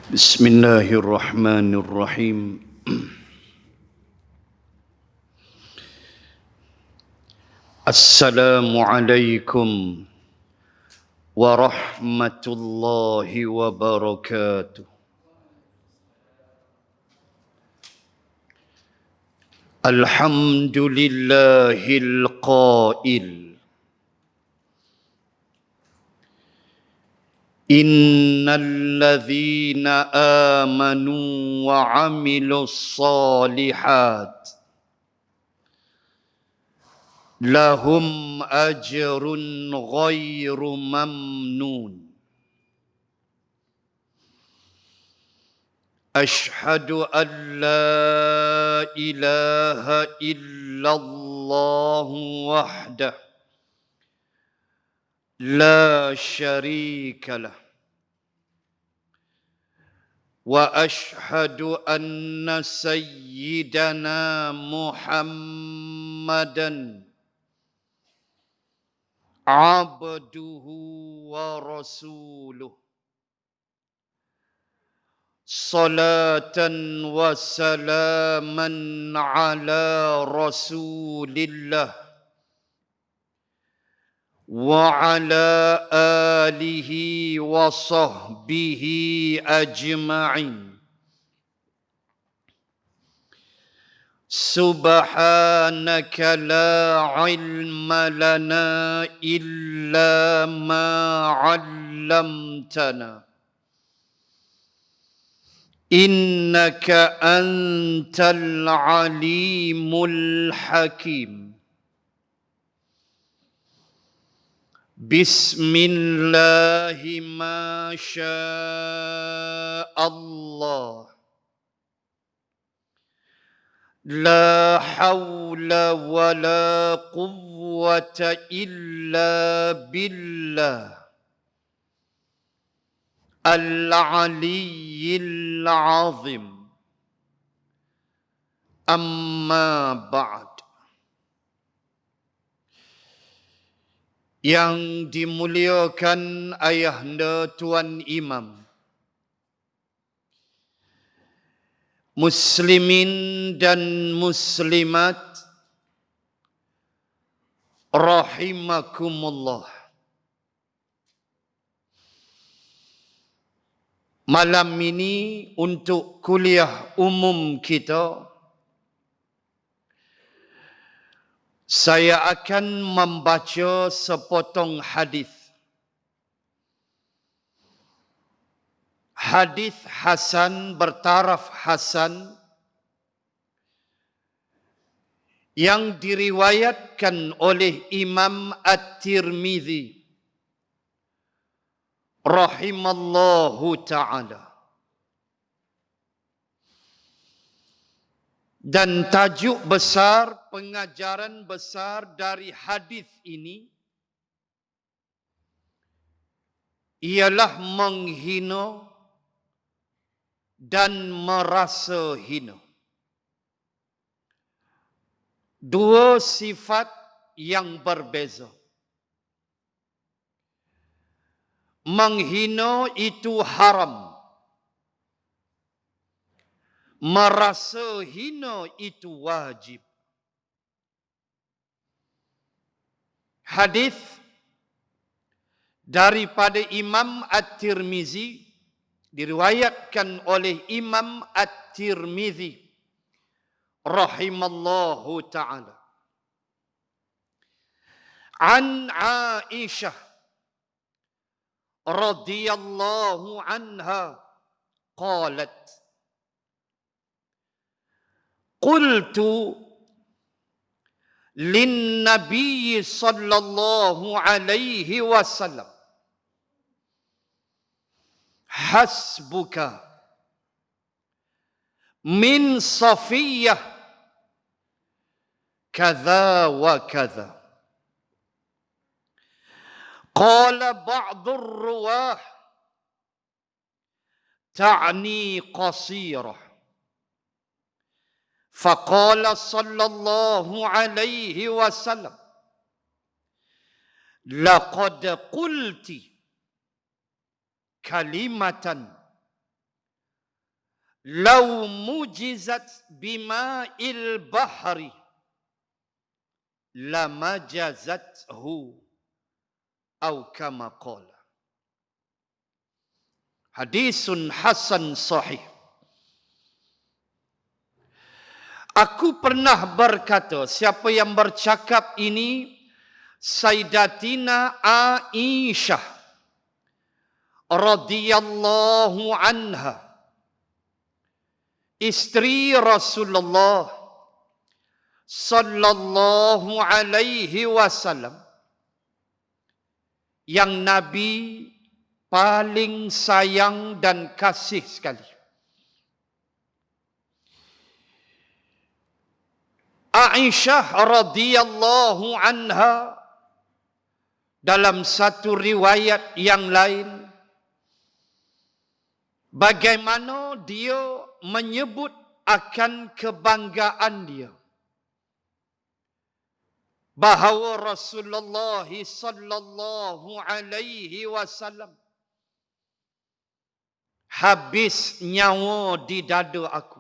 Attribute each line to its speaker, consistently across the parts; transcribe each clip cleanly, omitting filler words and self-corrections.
Speaker 1: بسم الله الرحمن الرحيم. السلام عليكم ورحمة الله وبركاته. الحمد لله القائل: إن الذين آمنوا وعملوا الصالحات لهم أجر غير ممنون. أشهد أن لا إله إلا الله وحده لا شريك له، وأشهد أن سيدنا محمدًا عبده ورسوله، صلاة وسلاما على رسول الله وعلى آله وصحبه أجمعين. سبحانك لا علم لنا إلا ما علمتنا، إنك أنت العليم الحكيم. بسم الله ما شاء الله، لا حول ولا قوة إلا بالله العلي العظيم. أما بعد. Yang dimuliakan ayahanda Tuan Imam, muslimin dan muslimat rahimakumullah. Malam ini untuk kuliah umum kita, saya akan membaca sepotong hadis. Hadis hasan bertaraf hasan yang diriwayatkan oleh Imam At-Tirmizi rahimallahu ta'ala. Dan tajuk besar, pengajaran besar dari hadis ini ialah menghina dan merasa hina. Dua sifat yang berbeza. Menghina itu haram. Merasa hina itu wajib. Hadis daripada Imam At-Tirmizi, diriwayatkan oleh Imam At-Tirmizi rahimallahu ta'ala. An Aisyah radhiyallahu anha qalat: Qultu lin Nabi sallallahu alaihi wasallam, hasbuka min Safiyyah kadza wa kadza. Qala ba'dhu ar-ruwah ta'ni qasirah. فقال صلى الله عليه وسلم: لقد قلت كلمة Lau mujizat bima'il bahri lamajazathu au kama qala. Hadisun hasan sahih. Aku pernah berkata, siapa yang bercakap ini Sayyidatina Aisyah radhiyallahu anha, istri Rasulullah sallallahu alaihi wasallam, yang Nabi paling sayang dan kasih sekali. Aisyah radhiyallahu anha dalam satu riwayat yang lain, bagaimana dia menyebut akan kebanggaan dia bahawa Rasulullah sallallahu alaihi wasallam habis nyawa di dada aku.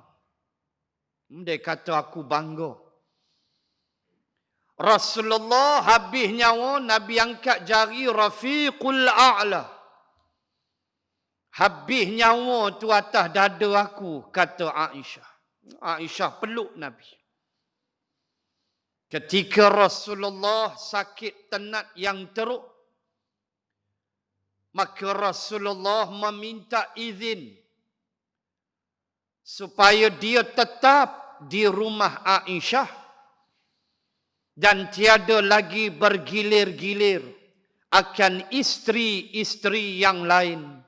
Speaker 1: Dia kata aku bangga. Rasulullah habis nyawa, Nabi angkat jari Rafiqul A'la. Habis nyawa tu atas dada aku, kata Aisyah. Aisyah peluk Nabi. Ketika Rasulullah sakit tenat yang teruk, maka Rasulullah meminta izin supaya dia tetap di rumah Aisyah dan tiada lagi bergilir-gilir akan isteri-isteri yang lain.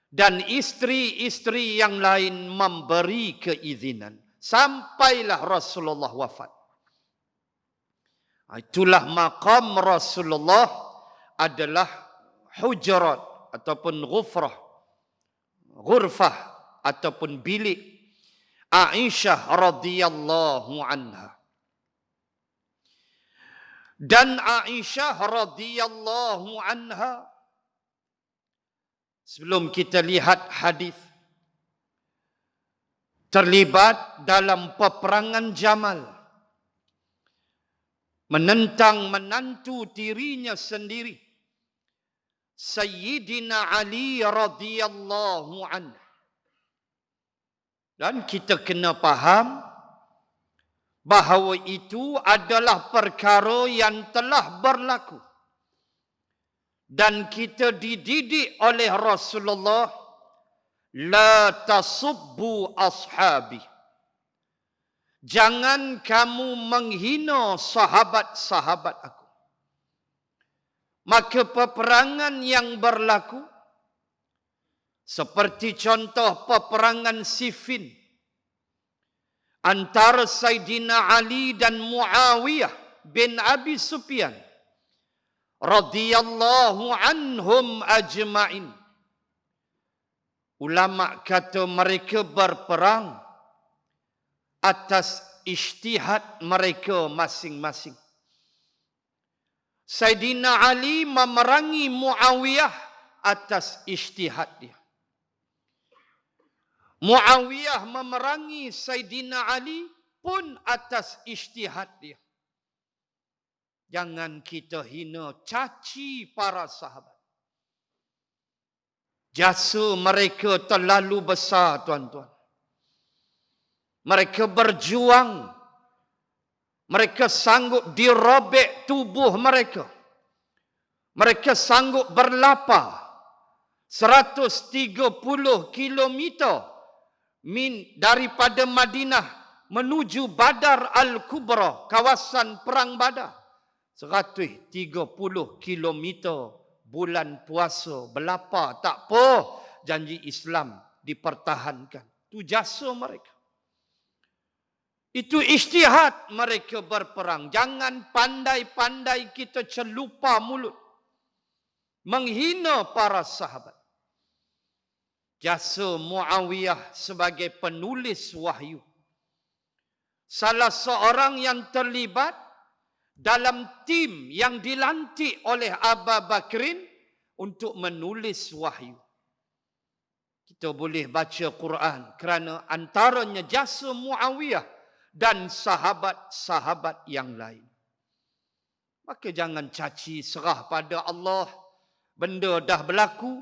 Speaker 1: Dan isteri-isteri yang lain memberi keizinan. Sampailah Rasulullah wafat. Itulah maqam Rasulullah adalah hujurat ataupun ghurfah ataupun bilik Aisyah radhiyallahu anha. Dan Aisyah radhiyallahu anha, sebelum kita lihat hadis, terlibat dalam peperangan Jamal, menentang menantu tirinya sendiri, Sayyidina Ali radhiyallahu anhu. Dan kita kena faham bahawa itu adalah perkara yang telah berlaku. Dan kita dididik oleh Rasulullah, la tasubbu ashabi. Jangan kamu menghina sahabat-sahabat aku. Maka peperangan yang berlaku, seperti contoh peperangan Siffin antara Sayyidina Ali dan Muawiyah bin Abi Sufyan radhiyallahu anhum ajma'in. Ulama kata mereka berperang atas ijtihad mereka masing-masing. Sayyidina Ali memerangi Muawiyah atas ijtihad dia. Muawiyah memerangi Sayyidina Ali pun atas ijtihad dia. Jangan kita hina, caci para sahabat. Jasa mereka terlalu besar, tuan-tuan. Mereka berjuang. Mereka sanggup dirobek tubuh mereka. Mereka sanggup berlapar 130 kilometer daripada Madinah menuju Badar Al-Kubra, kawasan perang Badar. 130 kilometer bulan puasa, berlapar, tak apa, janji Islam dipertahankan. Itu jasa mereka. Itu ijtihad mereka berperang. Jangan pandai-pandai kita celupa mulut menghina para sahabat. Jasa Muawiyah sebagai penulis wahyu, salah seorang yang terlibat dalam tim yang dilantik oleh Abu Bakrin untuk menulis wahyu. kita boleh baca Quran kerana antaranya jasa Muawiyah dan sahabat-sahabat yang lain. Maka jangan caci serah pada Allah. Benda dah berlaku.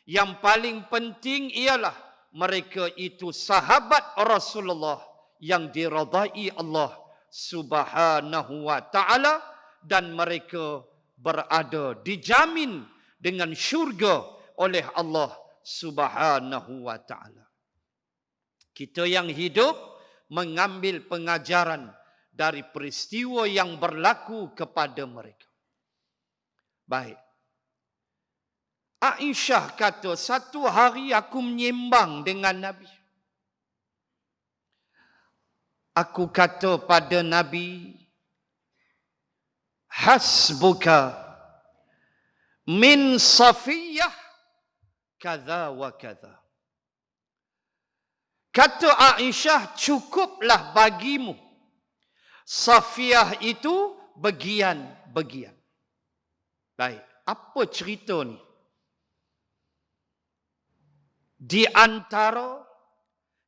Speaker 1: Yang paling penting ialah mereka itu sahabat Rasulullah yang diridai Allah Subhanahu wa taala, dan mereka berada dijamin dengan syurga oleh Allah Subhanahu wa taala. Kita yang hidup mengambil pengajaran dari peristiwa yang berlaku kepada mereka. Baik. Aisyah kata, satu hari aku menyembang dengan Nabi. Aku kata pada Nabi, hasbuka min Safiyah kaza wa kaza. Kata Aisyah, cukuplah bagimu Safiyah itu bagian-bagian. Baik, apa cerita ni? Di antara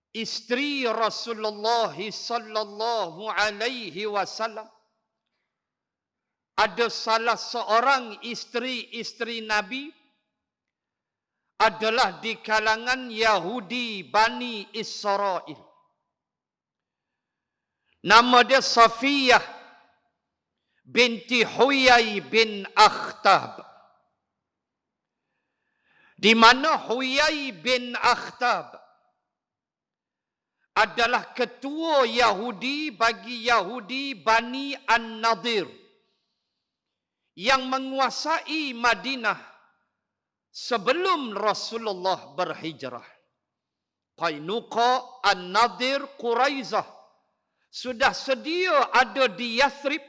Speaker 1: isteri Rasulullah sallallahu alaihi wasallam ada salah seorang isteri Nabi adalah di kalangan Yahudi Bani Israel. Nama dia Safiyah binti Huyai bin Akhtab. Di mana Huyai bin Akhtab adalah ketua Yahudi bagi Yahudi Bani An-Nadir yang menguasai Madinah sebelum Rasulullah berhijrah. Qainuqa, An-Nadir, Quraizah sudah sedia ada di Yathrib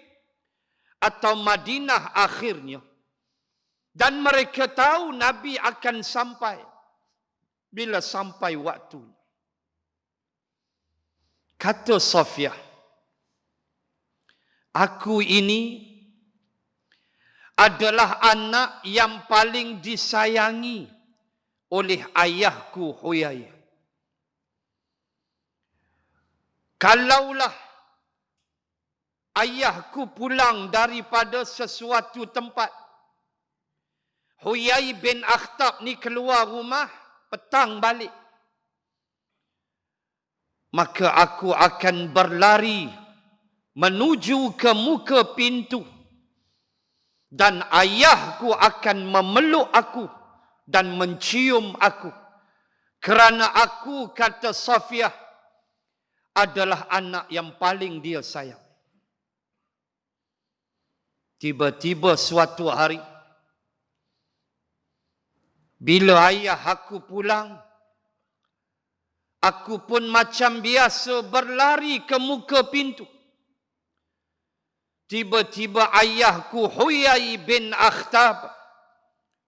Speaker 1: atau Madinah akhirnya. Dan mereka tahu Nabi akan sampai bila sampai waktu. Kata Safiyah, aku ini adalah anak yang paling disayangi oleh ayahku Huyai. Kalaulah ayahku pulang daripada sesuatu tempat, Huyai bin Akhtab ni keluar rumah, petang balik, maka aku akan berlari menuju ke muka pintu dan ayahku akan memeluk aku dan mencium aku. Kerana aku, kata Safiyah, adalah anak yang paling dia sayang. Tiba-tiba suatu hari, bila ayah aku pulang, aku pun macam biasa berlari ke muka pintu. Tiba-tiba ayahku Huyai bin Akhtab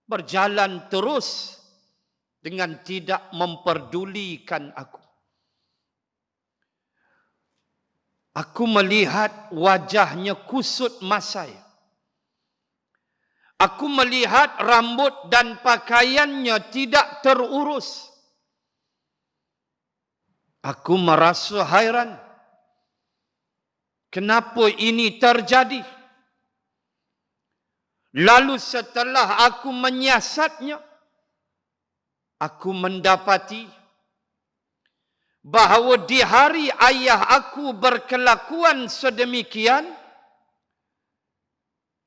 Speaker 1: berjalan terus dengan tidak memperdulikan aku. Aku melihat wajahnya kusut masai. Aku melihat rambut dan pakaiannya tidak terurus. Aku merasa hairan. Kenapa ini terjadi? Lalu setelah aku menyiasatnya, aku mendapati bahawa di hari ayah aku berkelakuan sedemikian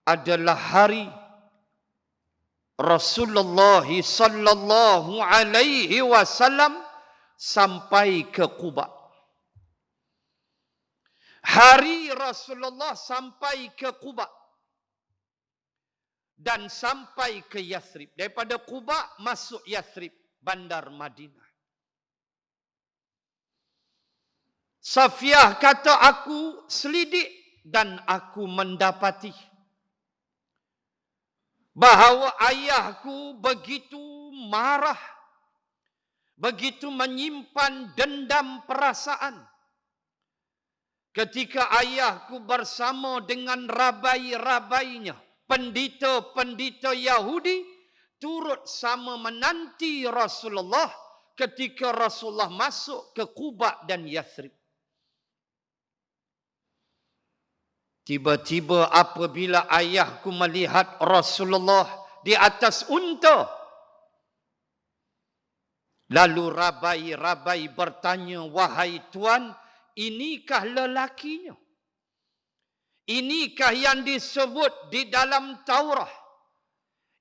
Speaker 1: adalah hari Rasulullah sallallahu alaihi wasallam sampai ke Quba. Hari Rasulullah sampai ke Quba dan sampai ke Yathrib. Daripada Quba masuk Yathrib, bandar Madinah. Safiyah kata, aku selidik dan aku mendapati bahawa ayahku begitu marah, begitu menyimpan dendam perasaan ketika ayahku bersama dengan rabai-rabainya, pendeta-pendeta Yahudi, turut sama menanti Rasulullah ketika Rasulullah masuk ke Quba dan Yathrib. Tiba-tiba apabila ayahku melihat Rasulullah di atas unta, lalu rabai-rabai bertanya, wahai Tuan, inikah lelakinya? Inikah yang disebut di dalam Taurah?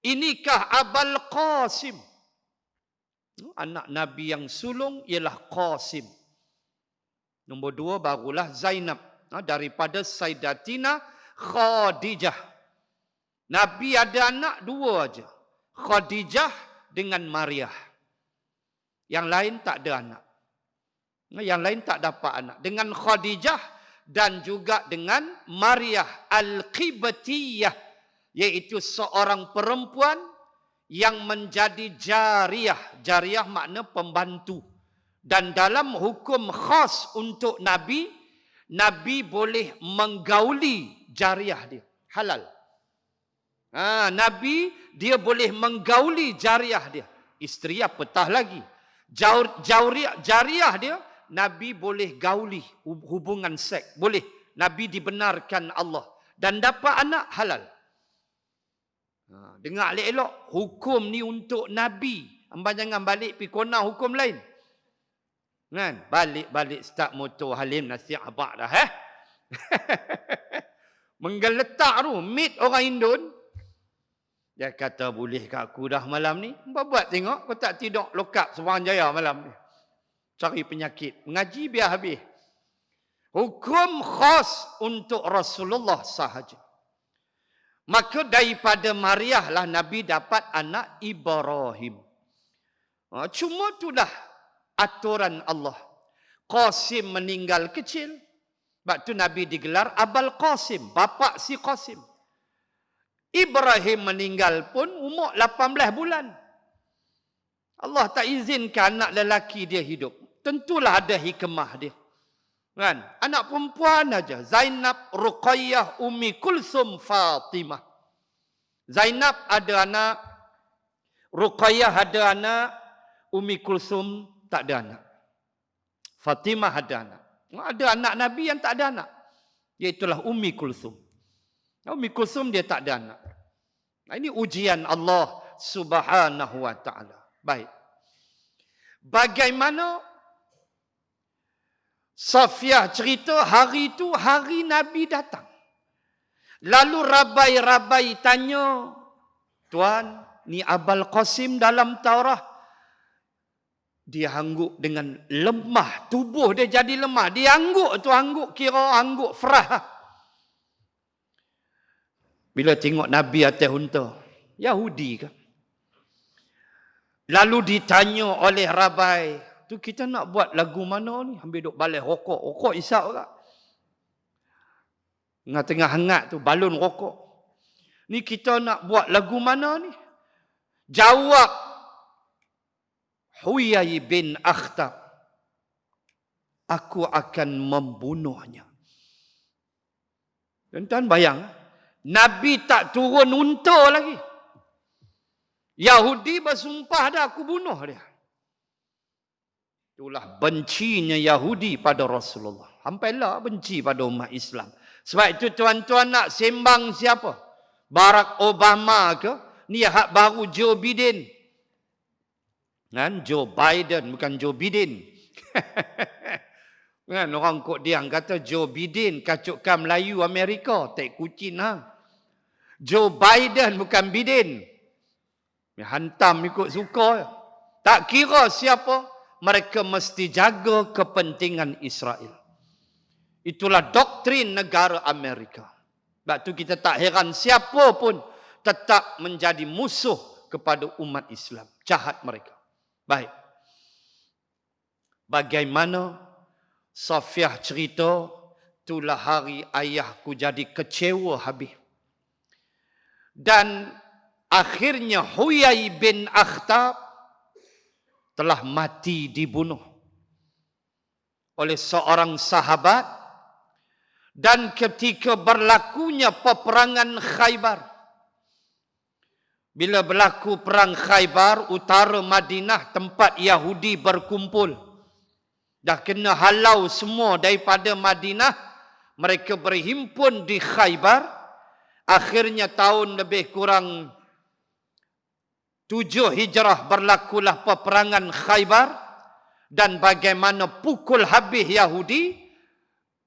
Speaker 1: Inikah Abul Qasim? Anak Nabi yang sulung ialah Qasim. Nombor 2 barulah Zainab. Daripada Sayyidatina Khadijah. Nabi ada anak 2 aja. Khadijah dengan Maryah. Yang lain tak ada anak. Yang lain tak dapat anak. Dengan Khadijah dan juga dengan Maryah Al-Qibtiyah, iaitu seorang perempuan yang menjadi jariyah. Jariyah makna pembantu. Dan dalam hukum khas untuk Nabi, Nabi boleh menggauli jariyah dia. Halal. Nabi dia boleh menggauli jariyah dia. Isteri apatah lagi. Jariyah dia, Nabi boleh gauli hubungan seks. Boleh. Nabi dibenarkan Allah. Dan dapat anak halal. Dengar elok-elok. Hukum ni untuk Nabi. Hamba jangan balik pergi kona hukum lain. Kan? Balik start motor Halim nasihat abak dah. Menggeletak tu. Meet orang Indon. Dia kata, boleh ke aku dah malam ni? Buat tengok. Kau tak tidur lokap Sebarang Jaya malam ni. Cari penyakit. Mengaji biar habis. Hukum khas untuk Rasulullah sahaja. Maka daripada Maryah lah Nabi dapat anak Ibrahim. Cuma itulah aturan Allah. Qasim meninggal kecil. Sebab tu Nabi digelar Abul Qasim. Bapa si Qasim. Ibrahim meninggal pun umur 18 bulan. Allah tak izinkan anak lelaki dia hidup. Tentulah ada hikmah dia. Kan? Anak perempuan aja. Zainab, Ruqayyah, Ummi Kulsum, Fatimah. Zainab ada anak. Ruqayyah ada anak. Ummi Kulsum tak ada anak. Fatimah ada anak. Ada anak Nabi yang tak ada anak. Iaitulah Ummi Kulsum. Ummi Kulsum dia tak ada anak. Ini ujian Allah Subhanahu wa ta'ala. Baik. Bagaimana Safiah cerita hari itu hari Nabi datang. Lalu rabai-rabai tanya, Tuan, ni Abul Qasim dalam Taurah. Dia angguk dengan lemah. Tubuh dia jadi lemah. Dia angguk tu, angguk kira angguk frah. Bila tengok Nabi atas unta, Yahudi kan? Lalu ditanya oleh rabai, tu kita nak buat lagu mana ni? Ambil duk balik rokok. Rokok isap tak? Tengah hangat tu, balon rokok. Ni kita nak buat lagu mana ni? Jawab Huyai bin Akhtab, aku akan membunuhnya. Tuan-tuan bayang, Nabi tak turun unta lagi. Yahudi bersumpah dah, aku bunuh dia. Itulah bencinya Yahudi pada Rasulullah. Sampailah benci pada umat Islam. Sebab itu tuan-tuan nak sembang siapa? Barack Obama ke? Ni hak baru Joe Biden. Kan? Joe Biden, bukan Joe Biden. Kan? Orang kok dia kata Joe Biden, kacukkan Melayu Amerika. Tak kucing hang. Joe Biden, bukan Biden. Hantam ikut suka. Tak kira siapa, mereka mesti jaga kepentingan Israel. Itulah doktrin negara Amerika. Sebab tu kita tak heran siapa pun tetap menjadi musuh kepada umat Islam. Jahat mereka. Baik. Bagaimana Safiah cerita, itulah hari ayahku jadi kecewa habis. Dan akhirnya Huyai bin Akhtab telah mati dibunuh oleh seorang sahabat. Dan ketika berlakunya peperangan Khaybar, Bila berlaku perang Khaybar, utara Madinah, tempat Yahudi berkumpul. Dah kena halau semua daripada Madinah. Mereka berhimpun di Khaybar. Akhirnya tahun lebih kurang 7 Hijrah berlakulah peperangan Khaybar. Dan bagaimana pukul habis Yahudi.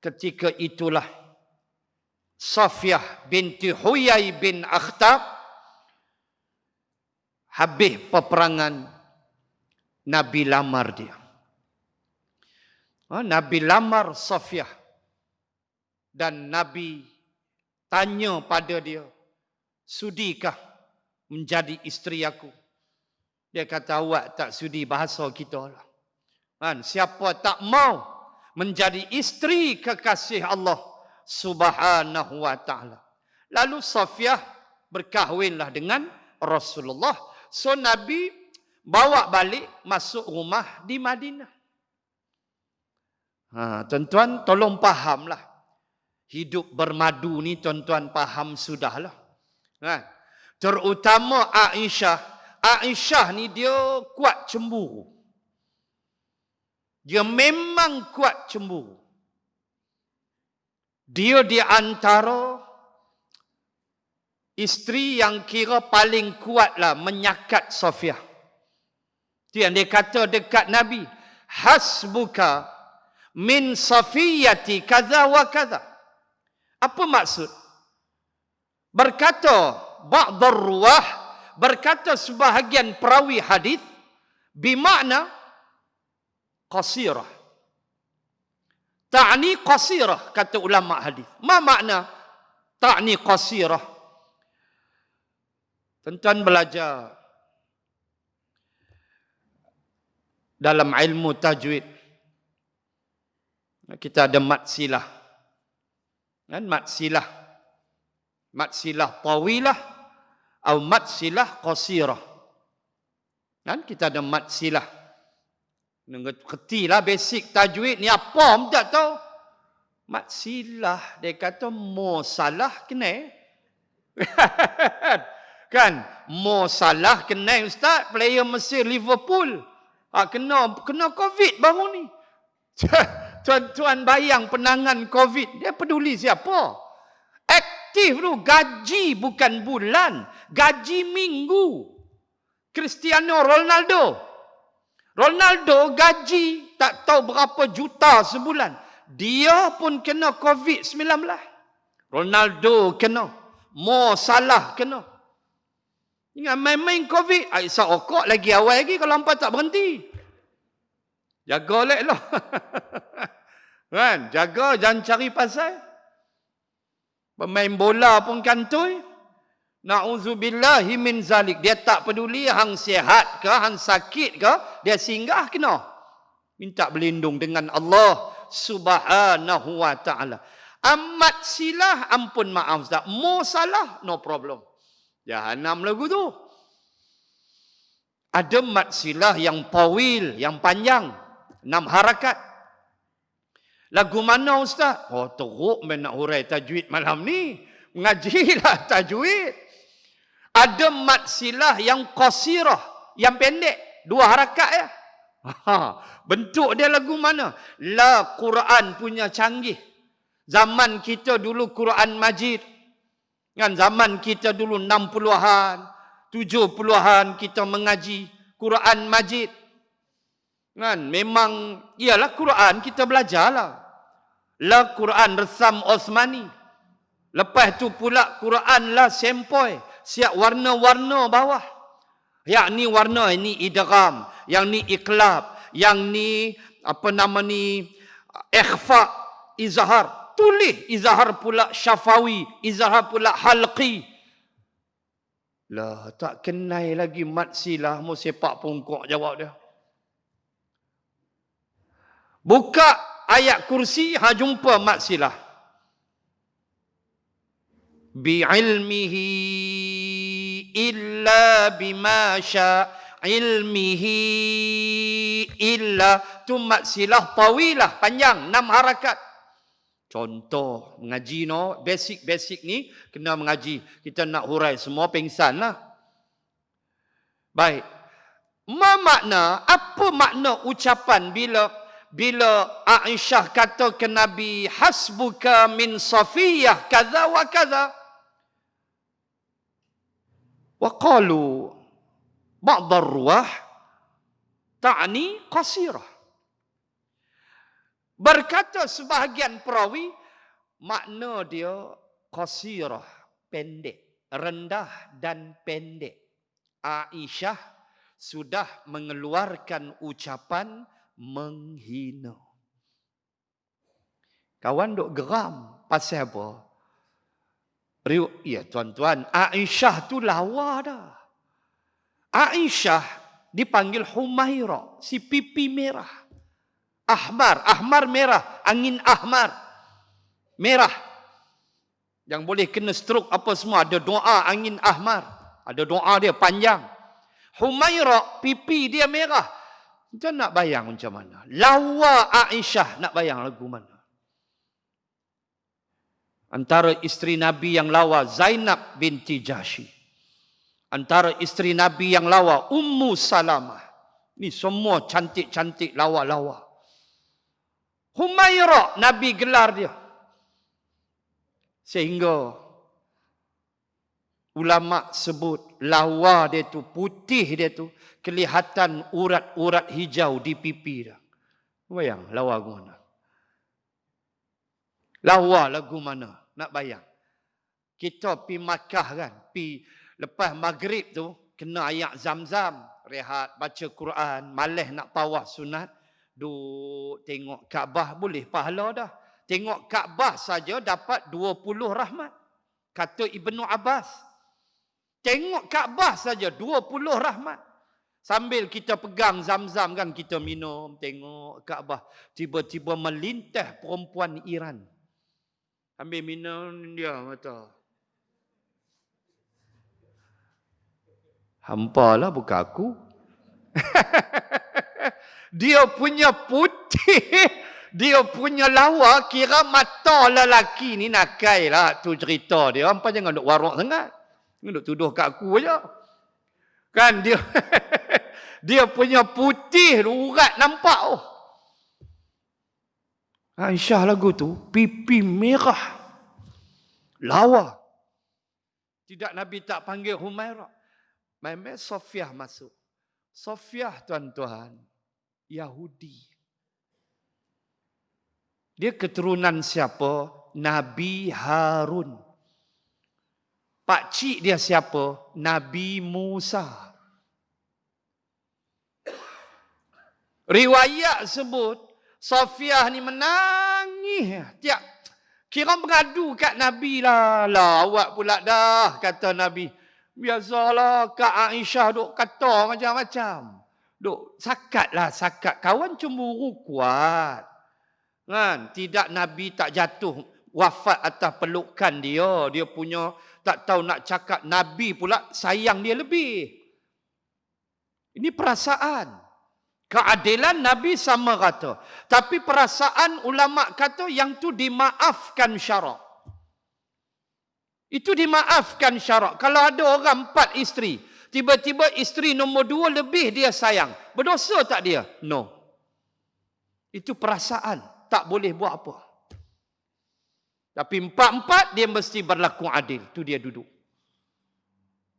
Speaker 1: Ketika itulah Safiyah binti Huyai bin Akhtab habis peperangan, Nabi lamar dia. Nabi lamar Safiyah. Dan Nabi tanya pada dia, sudikah menjadi isteri aku? Dia kata, awak tak sudi, bahasa kita lah. Siapa tak mau menjadi isteri kekasih Allah Subhanahu wa ta'ala. Lalu Safiyah berkahwinlah dengan Rasulullah. So Nabi bawa balik masuk rumah di Madinah. Tuan-tuan tolong fahamlah. Hidup bermadu ni tuan-tuan faham sudahlah. Terutama Aisyah. Aisyah ni dia kuat cemburu. Dia memang kuat cemburu. Dia di antara isteri yang kira paling kuatlah menyakat Safiyah. Itu yang dia kata dekat Nabi. Hasbuka min Safiyati kaza wa kaza. Apa maksud? Berkata ba'dar ruwah, berkata sebahagian perawi hadis, bermakna qasirah. Ta'ni qasirah, kata ulama hadis. Ma makna ta'ni qasirah? Tuan-tuan belajar dalam ilmu tajwid. Kita ada mat silah. Kan mat silah. Mat silah tawilah atau mat silah qasirah. Kan kita ada mat silah. Kertilah basic tajwid ni apa pun tak tahu. Mat silah dia kata mo salah kena. Kan mo salah kena ustaz, player Mesir Liverpool. Kena COVID baru ni. Tuan-tuan bayang penangan COVID, dia peduli siapa? Aktif tu, gaji bukan bulan, gaji minggu. Cristiano Ronaldo gaji tak tahu berapa juta sebulan. Dia pun kena COVID-19. Ronaldo kena. Mo Salah kena. Ingat main-main COVID. Aisyah okok lagi awal lagi kalau hampa tak berhenti. Jaga lek lah. Kan? Jaga, jangan cari pasal. Pemain bola pun kantoi. Na'udzubillahi min zalik. Dia tak peduli hang sihat ke, hang sakit ke, dia singgah kena. Minta berlindung dengan Allah Subhanahu wa ta'ala. Amat silah, ampun maaf Ustaz. Mo salah, no problem. Jahanam lagu tu. Ada mat silah yang tawil, yang panjang. 6 harakat. Lagu mana Ustaz? Oh, teruk main nak hurai tajwid malam ni. Mengajilah tajwid. Ada mat silah yang qasirah, yang pendek. 2 harakat ya. Bentuk dia lagu mana? La Quran punya canggih. Zaman kita dulu Quran Majid. Kan zaman kita dulu 60-an, 70-an kita mengaji Quran Majid. Kan memang ialah Quran kita belajarlah. La Quran Resam Osmani. Lepas tu pula Quran lah sempoi, siap warna-warna bawah. Yang ni warna, ini idgham, yang ni iqlab, yang ni apa nama ni ikhfa, izhar. Tulis izhar pula syafawi, izhar pula halqi. Lah tak kenal lagi mat silah, mu sepak pungkok jawab dia. Buka ayat kursi, ha jumpa mat silah. Bi'ilmihi illa bima sya' ilmihi illa tu mat silah tawilah, panjang 6 harakat. Contoh mengaji no, basic-basic ni kena mengaji. Kita nak hurai semua pengsan lah. Baik. Apa makna ucapan bila Aisyah kata ke Nabi, hasbuka min Safiyah kaza wa kaza. Wa qalu ba'd ar-ruwah ta'ni qasirah. Berkata sebahagian perawi, makna dia qasirah, pendek, rendah dan pendek. Aisyah sudah mengeluarkan ucapan menghina. Kawan duk geram pasal apa? Ya tuan-tuan, Aisyah tu lawa dah. Aisyah dipanggil Humaira, si pipi merah. Ahmar merah, angin ahmar. Merah. Yang boleh kena stroke apa semua, ada doa angin ahmar. Ada doa dia panjang. Humaira, pipi dia merah. Kita nak bayang macam mana? Lawa Aisyah, nak bayang lagu mana? Antara isteri Nabi yang lawa, Zainab binti Jahsy. Antara isteri Nabi yang lawa, Ummu Salamah. Ni semua cantik-cantik, lawa-lawa. Humaira, Nabi gelar dia. Sehingga ulama sebut lawa dia tu, putih dia tu, kelihatan urat-urat hijau di pipi dia. Bayang lawa lagu mana? Lawa lagu mana? Nak bayang. Kita pi Makkah kan, pi lepas maghrib tu kena ayat Zam-Zam, rehat baca Quran, malas nak tawaf sunat, duk tengok Kaabah boleh pahala dah. Tengok Kaabah saja dapat 20 rahmat. Kata Ibnu Abbas. Tengok Kaabah saja 20 rahmat. Sambil kita pegang Zam-Zam kan, kita minum, tengok Kaabah. Tiba-tiba melintas perempuan Iran. Ambil minum dia kata, hampalah bukan aku. Dia punya putih, dia punya lawa, kira mata lelaki ni nakai lah tu cerita dia. Hampa jangan duk warok sangat. Duk tuduh kat aku aja. Kan dia dia punya putih, urat nampak oh. Aisyah lagu tu, pipi merah. Lawa. Tidak Nabi tak panggil Humaira. Memang Safiyah masuk. Safiyah tuan-tuan, Yahudi. Dia keturunan siapa? Nabi Harun. Pakcik dia siapa? Nabi Musa. Riwayat sebut, Safiyah ni menangis. Kira mengadu kat Nabi lah. Awak pula dah, kata Nabi. Biasalah Kak Aisyah duk kata macam-macam. Duk sakat. Kawan cemburu kuat. Kan? Tidak Nabi tak jatuh wafat atas pelukan dia. Dia punya tak tahu nak cakap. Nabi pula sayang dia lebih. Ini perasaan. Keadilan Nabi sama kata. Tapi perasaan ulama kata yang tu dimaafkan syarak. Itu dimaafkan syarak. Kalau ada orang 4 isteri, tiba-tiba isteri nombor 2 lebih dia sayang. Berdosa tak dia? No. Itu perasaan. Tak boleh buat apa. Tapi 4-4 dia mesti berlaku adil. Tu dia duduk.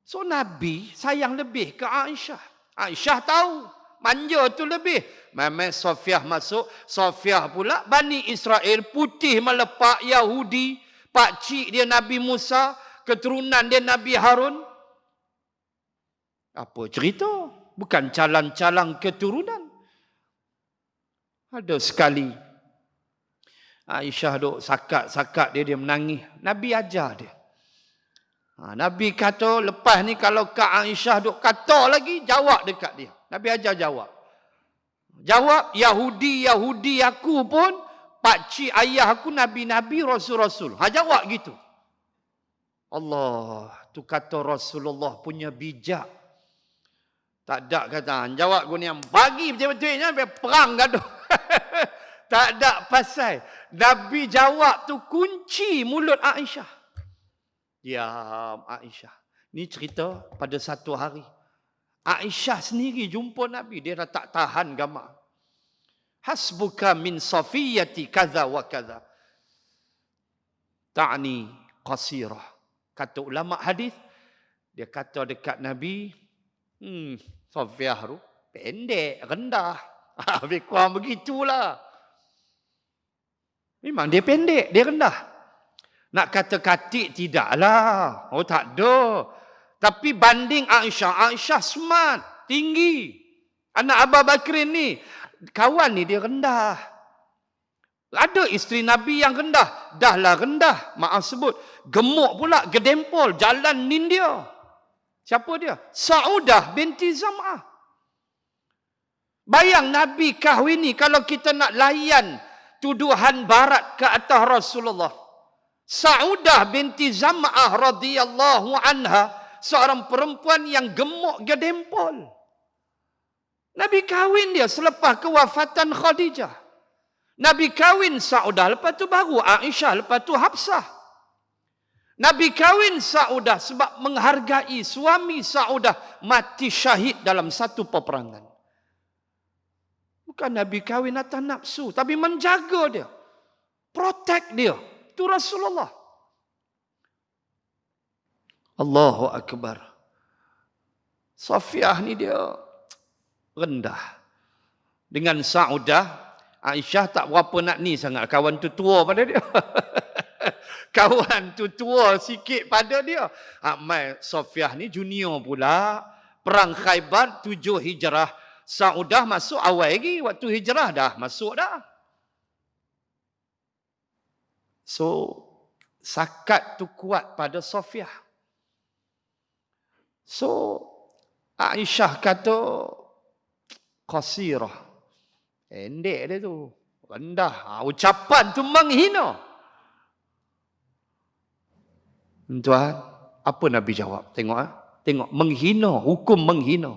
Speaker 1: So Nabi sayang lebih ke Aisyah. Aisyah tahu. Manja tu lebih. Memang Safiyah masuk. Safiyah pula Bani Israel. Putih melepak Yahudi. Pakcik dia Nabi Musa. Keturunan dia Nabi Harun. Apa cerita? Bukan calang-calang keturunan. Ada sekali. Aisyah duk sakat-sakat dia menangis. Nabi ajar dia. Nabi kata lepas ni kalau Kak Aisyah duk kata lagi, jawab dekat dia. Nabi ajar jawab. Jawab, Yahudi aku pun, pakcik ayah aku Nabi-Nabi, Rasul-Rasul. Jawab gitu. Allah, tu kata Rasulullah punya bijak. Tak ada kata, jawab gua ni yang bagi betul-betulnya, perang gaduh. Tak ada pasal. Nabi jawab tu kunci mulut Aisyah. Diam Aisyah. Ni cerita pada satu hari. Aisyah sendiri jumpa Nabi, dia dah tak tahan gamar. Hasbuka min Safiyati kaza wa kaza. Ta'ni qasirah. Kata ulama hadis, dia kata dekat Nabi, Safiyah tu pendek, rendah. Lebih kurang begitulah. Memang dia pendek, dia rendah. Nak kata katik tidaklah. Oh tak ada. Tapi banding Aisyah, Aisyah smart, tinggi. Anak Abu Bakrin ni, kawan ni dia rendah. Ada isteri Nabi yang rendah. Dahlah rendah, maaf sebut. Gemuk pula, gedempol, jalan nindia. Siapa dia? Saudah binti Zam'ah. Bayang Nabi kahwin ni, kalau kita nak layan tuduhan barat ke atas Rasulullah. Saudah binti Zam'ah radhiyallahu anha, seorang perempuan yang gemuk gedempol. Nabi kahwin dia selepas kewafatan Khadijah. Nabi kahwin Saudah, lepas tu baru Aisyah, lepas tu Hafsah. Nabi kahwin Saudah sebab menghargai suami Saudah mati syahid dalam satu peperangan. Bukan Nabi kahwin atas nafsu, tapi menjaga dia. Protect dia. Itu Rasulullah. Allahu Akbar. Safiyah ni dia rendah. Dengan Saudah, Aisyah tak berapa nak ni sangat. Kawan tu tua pada dia. Kawan tu tua sikit pada dia. Mai Safiyah ni junior pula. Perang Khaybar 7 Hijrah. Saudah masuk awal lagi. Waktu hijrah dah masuk dah. So, sakat tu kuat pada Safiyah. So, Aisyah kata, qasirah. Pendek dia tu. Rendah. Ucapan tu menghina. Tuan, apa Nabi jawab? Tengok. Tengok. Menghina. Hukum menghina.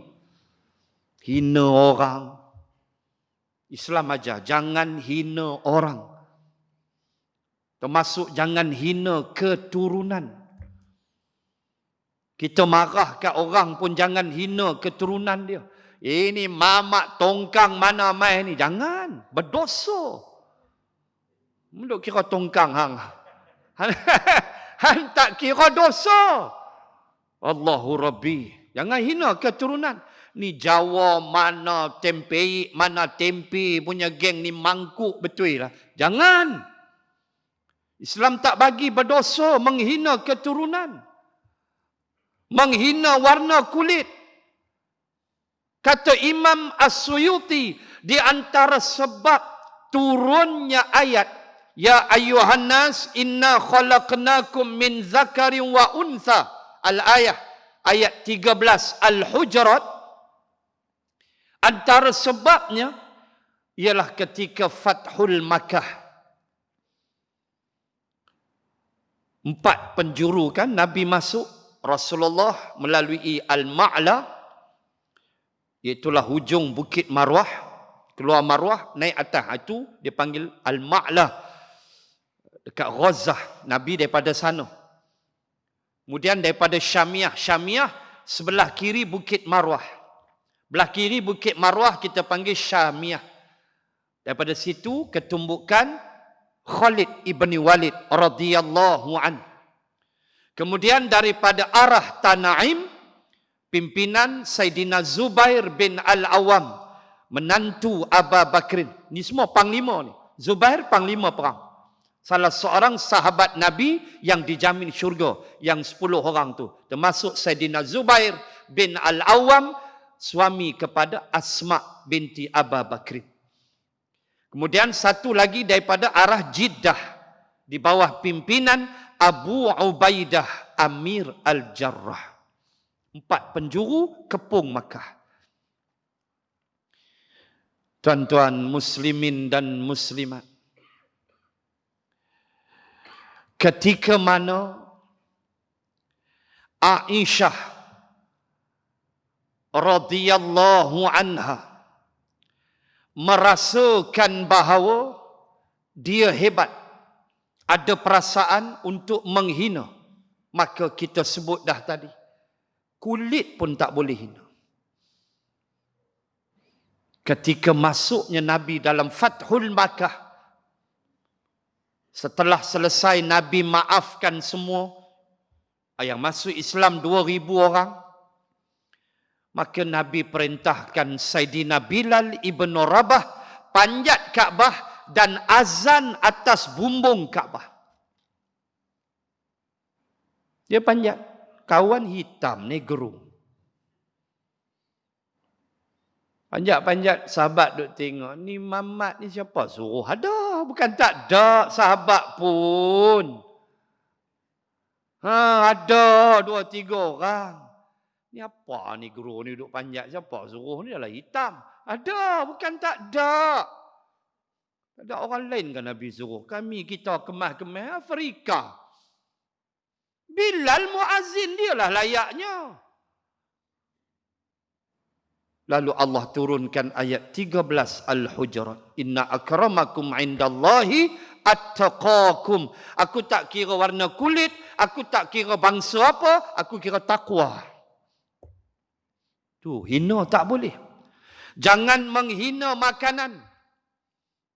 Speaker 1: Hina orang. Islam ajar. Jangan hina orang. Termasuk jangan hina keturunan. Kita marah kat orang pun jangan hina keturunan dia. Ini mamak tongkang mana mai ni. Jangan. Berdosa. Menduk kira tongkang hang. Hang tak kira dosa. Allahu Rabbi. Jangan hina keturunan. Ni Jawa mana tempe, mana tempe punya geng ni mangkuk betul lah. Jangan. Islam tak bagi berdosa menghina keturunan. Menghina warna kulit. Kata Imam As-Suyuti, di antara sebab turunnya ayat, Ya ayyuhan nas inna khalaqnakum min zakarin wa untha. Al-ayah, ayat 13 Al-Hujurat. Antara sebabnya ialah ketika Fathul Makkah. 4 penjuru kan Nabi masuk. Rasulullah melalui Al-Ma'la, iaitulah hujung Bukit Marwah. Keluar Marwah, naik atas. Itu dia panggil Al-Ma'la. Dekat Ghazah. Nabi daripada sana. Kemudian daripada Syamiah. Syamiah sebelah kiri Bukit Marwah. Belah kiri Bukit Marwah kita panggil Syamiah. Daripada situ ketumbukan Khalid ibn Walid radhiyallahu an. Kemudian daripada arah Tanaim, pimpinan Saidina Zubair bin Al-Awam, menantu Abu Bakrin. Ni semua panglima ni. Zubair panglima perang. Salah seorang sahabat Nabi yang dijamin syurga. Yang 10 orang tu. Termasuk Saidina Zubair bin Al-Awam, suami kepada Asma binti Abu Bakrin. Kemudian satu lagi daripada arah Jeddah, di bawah pimpinan Abu Ubaidah Amir Al-Jarrah. 4 penjuru kepung Makkah. Tuan-tuan muslimin dan muslimat, ketika mana Aisyah radhiyallahu anha merasakan bahawa dia hebat, ada perasaan untuk menghina, maka kita sebut dah tadi, kulit pun tak boleh hina. ketika masuknya Nabi dalam Fathul Makkah, setelah selesai Nabi maafkan semua yang masuk Islam 2,000 orang, maka Nabi perintahkan Saidina Bilal ibn Rabah panjat Kaabah dan azan atas bumbung Kaabah. Dia panjat. Kawan hitam, negro. Panjat-panjat, sahabat duk tengok. Ni Mamat ni siapa? Suruh ada. Bukan tak ada sahabat pun. Ada 2-3 orang. Ni apa ni guru ni duk panjat? Siapa suruh ni? Adalah hitam. Ada, bukan tak ada. Ada orang lain kan Nabi suruh. Kami kita kemah-kemah Afrika. Bilal muazzin dia lah layaknya. Lalu Allah turunkan ayat 13 Al-Hujurat. Inna akramakum indallahi attaqakum. Aku tak kira warna kulit, aku tak kira bangsa apa, aku kira takwa. Tu hina tak boleh. Jangan menghina makanan.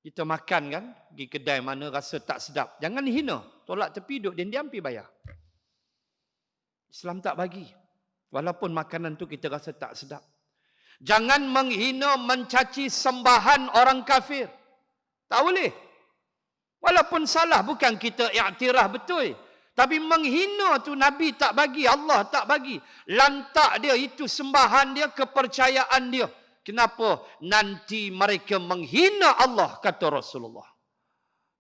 Speaker 1: Kita makan kan, pergi kedai mana rasa tak sedap. Jangan hina. Tolak tepi duduk diam-diam pergi bayar. Islam tak bagi. Walaupun makanan tu kita rasa tak sedap. Jangan menghina, mencaci sembahan orang kafir. Tak boleh. Walaupun salah, bukan kita iktiraf betul. Tapi menghina tu Nabi tak bagi, Allah tak bagi. Lantak dia, itu sembahan dia, kepercayaan dia. Kenapa? Nanti mereka menghina Allah, kata Rasulullah.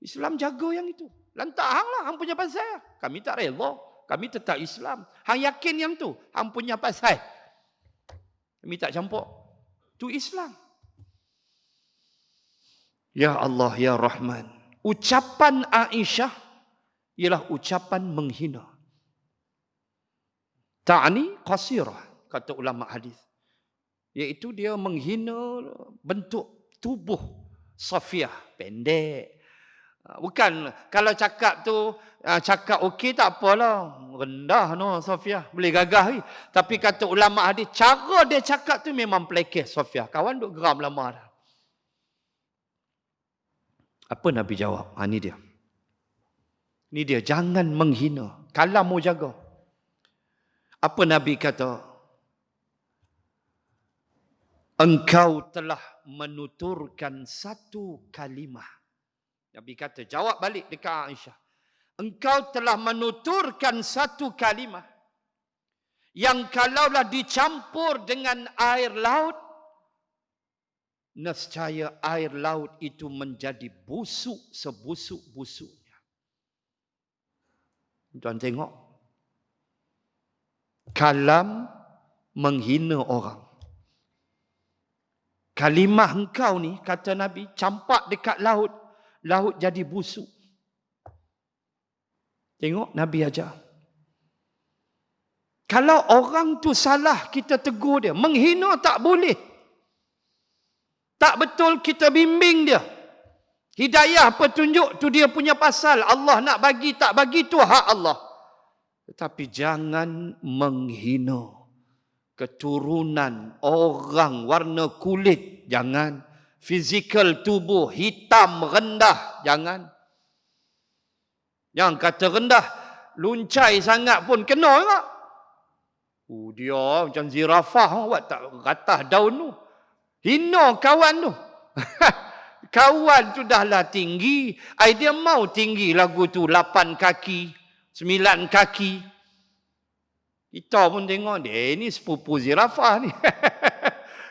Speaker 1: Islam jaga yang itu. Lantak hang lah, hang punya pasal. Kami tak rela. Kami tetap Islam. Hang yakin yang tu, hang punya pasal. Kami tak campur. Tu Islam. Ya Allah, Ya Rahman. Ucapan Aisyah ialah ucapan menghina. Ta'ni qasirah, kata ulama hadis. Iaitu dia menghina bentuk tubuh Safiyah. Pendek. Bukan, kalau cakap tu, cakap okey tak apalah. Rendah no Safiyah. Boleh gagah ni. Tapi kata ulama hadis, cara dia cakap tu memang pelekeh Safiyah. Kawan duk geram lama dah. Apa Nabi jawab? Ni dia. Ni dia, jangan menghina. Kalam mu jaga. Apa Nabi kata? Engkau telah menuturkan satu kalimah. Nabi kata, jawab balik dekat Aisyah. Engkau telah menuturkan satu kalimah yang kalaulah dicampur dengan air laut, nescaya air laut itu menjadi busuk sebusuk-busuknya. Tuan tengok. Kalam menghina orang. Kalimah engkau ni, kata Nabi, campak dekat laut. Laut jadi busuk. Tengok Nabi ajar. Kalau orang tu salah, kita tegur dia. Menghina tak boleh. Tak betul, kita bimbing dia. Hidayah petunjuk tu dia punya pasal. Allah nak bagi tak bagi tu hak Allah. Tetapi jangan menghina keturunan orang warna kulit. Jangan. Fizikal tubuh hitam rendah. Jangan. Yang kata rendah, luncai sangat pun kena tak? Dia macam zirafah. Awak tak ratah daun tu. Hina kawan tu. Kawan tu dah lah tinggi. Dia mau tinggi lagu tu 8 kaki, 9 kaki. Kita pun tengok dia ni sepupu zirafah ni.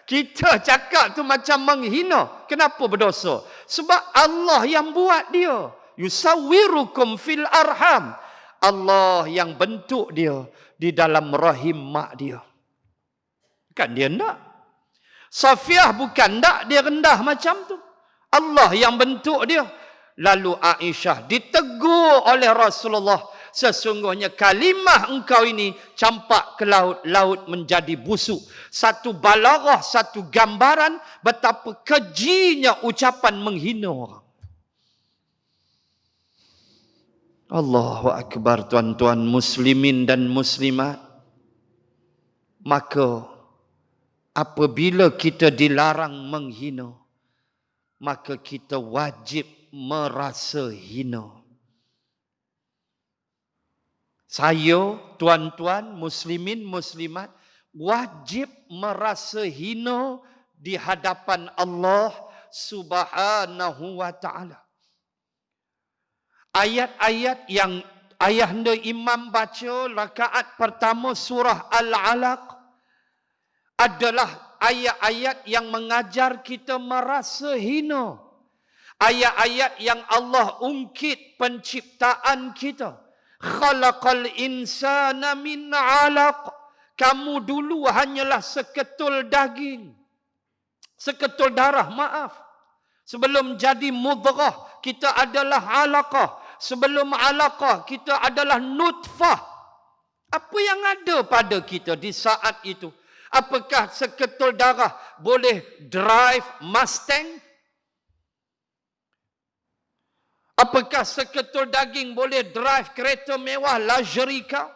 Speaker 1: Kita cakap tu macam menghina. Kenapa berdosa? Sebab Allah yang buat dia. Yusawwirukum fil arham. Allah yang bentuk dia di dalam rahim mak dia. Bukan dia nak. Safiyah bukan tak dia rendah macam tu. Allah yang bentuk dia. Lalu Aisyah ditegur oleh Rasulullah. Sesungguhnya kalimah engkau ini campak ke laut. Laut menjadi busuk. Satu balaghah, satu gambaran betapa kejinya ucapan menghina orang. Allahu Akbar, tuan-tuan muslimin dan muslimat. Maka apabila kita dilarang menghina, maka kita wajib merasa hina. Saya, tuan-tuan, muslimin, muslimat, wajib merasa hina di hadapan Allah Subhanahu wa ta'ala. Ayat-ayat yang ayahanda imam baca rakaat pertama surah Al-Alaq adalah ayat-ayat yang mengajar kita merasa hina. Ayat-ayat yang Allah ungkit penciptaan kita. Khalaqal insana min 'alaq. Kamu dulu hanyalah seketul daging. Seketul darah, maaf. Sebelum jadi mudghah, kita adalah 'alaqah. Sebelum 'alaqah, kita adalah nutfah. Apa yang ada pada kita di saat itu? Apakah seketul darah boleh drive Mustang? Apakah seketul daging boleh drive kereta mewah luxury car?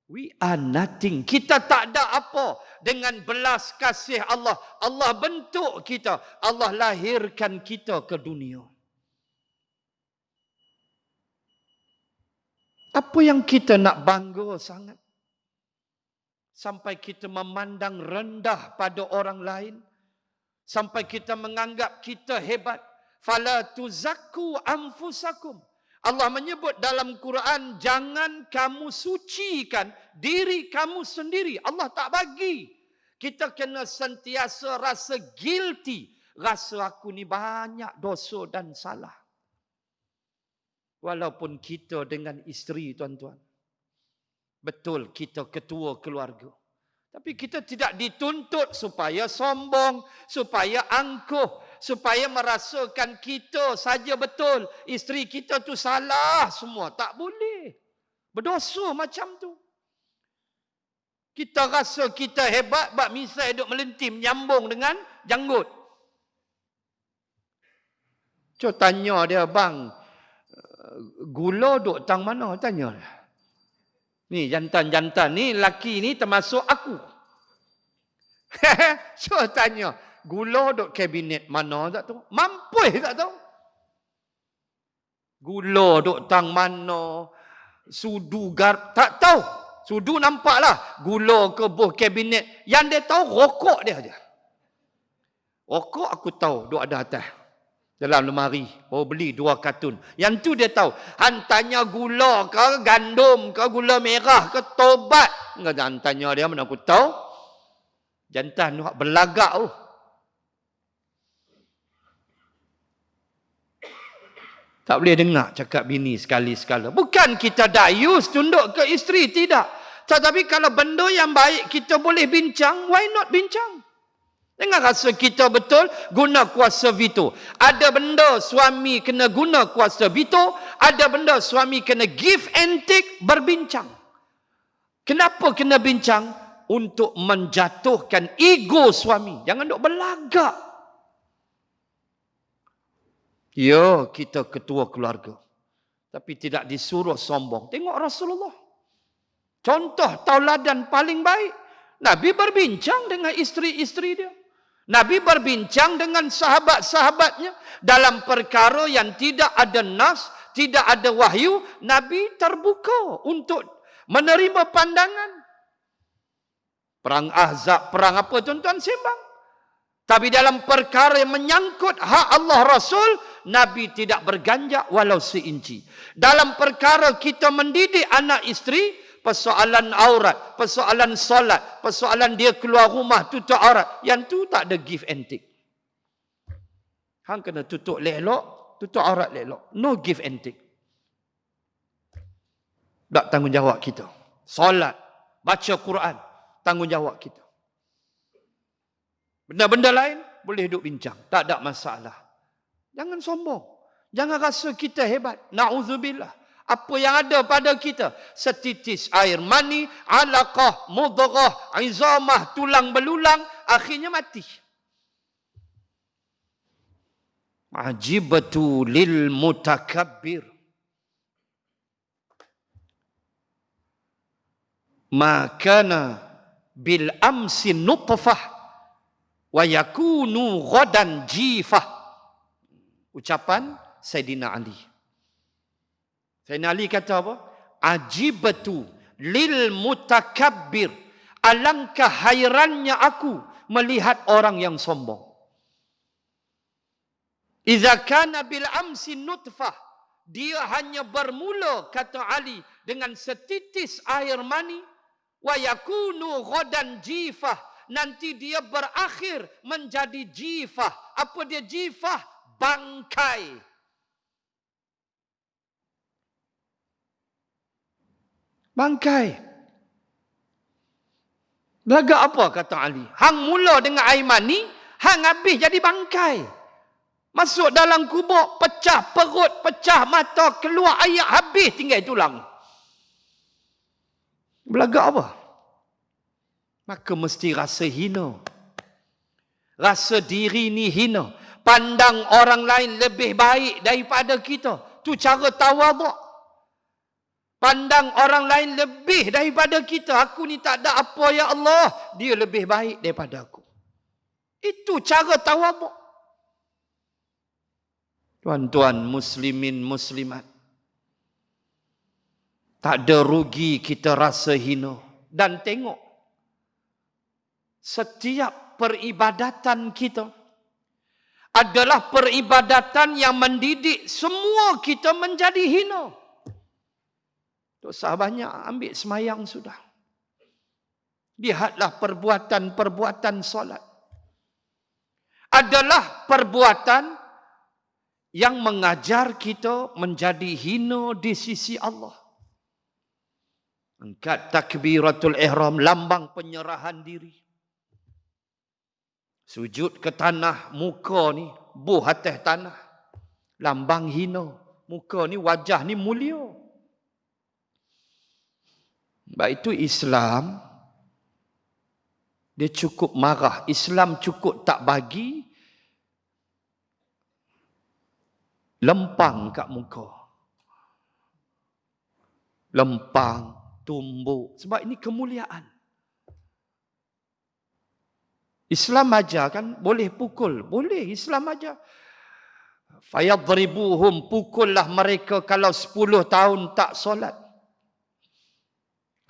Speaker 1: We are nothing. Kita tak ada apa dengan belas kasih Allah. Allah bentuk kita. Allah lahirkan kita ke dunia. Apa yang kita nak bangga sangat? Sampai kita memandang rendah pada orang lain. Sampai kita menganggap kita hebat. Fala tuzakku anfusakum. Allah menyebut dalam Quran, jangan kamu sucikan diri kamu sendiri. Allah tak bagi. Kita kena sentiasa rasa guilty. Rasa aku ni banyak dosa dan salah. Walaupun kita dengan isteri, tuan-tuan. Betul, kita ketua keluarga. Tapi kita tidak dituntut supaya sombong, supaya angkuh, supaya merasakan kita saja betul. Isteri kita tu salah semua. Tak boleh. Berdosa macam tu. Kita rasa kita hebat, bab misai duk melentim, nyambung dengan janggut. Cuba tanya dia, bang, gula duk tang mana? Tanya dia. Ni jantan-jantan ni, laki ni termasuk aku. Cuba tanya, gula duk kabinet mana tak tahu? Mampus tak tahu? Gula duk tang mana? Sudu tak tahu. Sudu nampaklah. Gula ke buah kabinet. Yang dia tahu rokok dia aja. Rokok aku tahu duk ada atas dalam lemari. Oh, beli 2 kartun. Yang tu dia tahu. Hantarnya gula ke, gandum ke, gula merah ke, tobat. Enggak, tanya dia mana aku tahu. Jantan tu berlagak tu. Tak boleh dengar cakap bini sekali-sekala. Bukan kita dayus tunduk ke isteri, tidak. Tetapi kalau benda yang baik kita boleh bincang, why not bincang? Jangan rasa kita betul, guna kuasa veto. Ada benda suami kena guna kuasa veto, ada benda suami kena give and take, berbincang. Kenapa kena bincang? Untuk menjatuhkan ego suami. Jangan duk berlagak. Ya, kita ketua keluarga. Tapi tidak disuruh sombong. Tengok Rasulullah. Contoh tauladan paling baik. Nabi berbincang dengan isteri-isteri dia. Nabi berbincang dengan sahabat-sahabatnya dalam perkara yang tidak ada nas, tidak ada wahyu. Nabi terbuka untuk menerima pandangan. Perang Ahzab, perang apa tuan-tuan sembang. Tapi dalam perkara yang menyangkut hak Allah Rasul, Nabi tidak berganjak walau seinci. Dalam perkara kita mendidik anak isteri, persoalan aurat, persoalan solat, persoalan dia keluar rumah tutup aurat. Yang tu tak ada give and take. Hang kena tutup elok, tutup aurat elok. No give and take. Tak tanggungjawab kita. Solat, baca Quran, tanggungjawab kita. Benda-benda lain boleh duduk bincang. Tak ada masalah. Jangan sombong. Jangan rasa kita hebat. Na'udzubillah. Apa yang ada pada kita? Setitis air mani, alaqah, mudghah, izamah, tulang belulang, akhirnya mati. Ajibatu lil mutakabbir. Ma kana bil amsi nutfah wa yakunu ghadan jifah. Ucapan Sayyidina Ali. Sayyidina Ali kata apa? Ajibatu lil mutakabbir. Alangkah hairannya aku melihat orang yang sombong. Iza kana bil amsi nutfah, dia hanya bermula, kata Ali, dengan setitis air mani, wa yakunu ghadan jifah, nanti dia berakhir menjadi jifah. Apa dia jifah? Bangkai. Bangkai. Laga apa, kata Ali? Hang mula dengan air mani, hang habis jadi bangkai. Masuk dalam kubur, pecah perut, pecah mata, keluar air, habis tinggal tulang. Belagak apa? Maka mesti rasa hina. Rasa diri ni hina. Pandang orang lain lebih baik daripada kita. Tu cara tawaduk. Pandang orang lain lebih daripada kita. Aku ni tak ada apa, ya Allah. Dia lebih baik daripada aku. Itu cara tawaduk. Tuan-tuan muslimin muslimat, tak ada rugi kita rasa hina. Dan tengok, setiap peribadatan kita adalah peribadatan yang mendidik semua kita menjadi hina. Tak usah banyak ambil semayang sudah. Lihatlah perbuatan-perbuatan solat. Adalah perbuatan yang mengajar kita menjadi hina di sisi Allah. Angkat takbiratul ihram, lambang penyerahan diri. Sujud ke tanah, muka ni buh atas tanah. Lambang hina. Muka ni, wajah ni mulia. Sebab itu Islam, dia cukup marah. Islam cukup tak bagi lempang kat muka. Lempang, tumbuk. Sebab ini kemuliaan. Islam ajar kan, boleh pukul. Boleh, Islam ajar. Fayadribuhum, pukullah mereka kalau 10 tahun tak solat.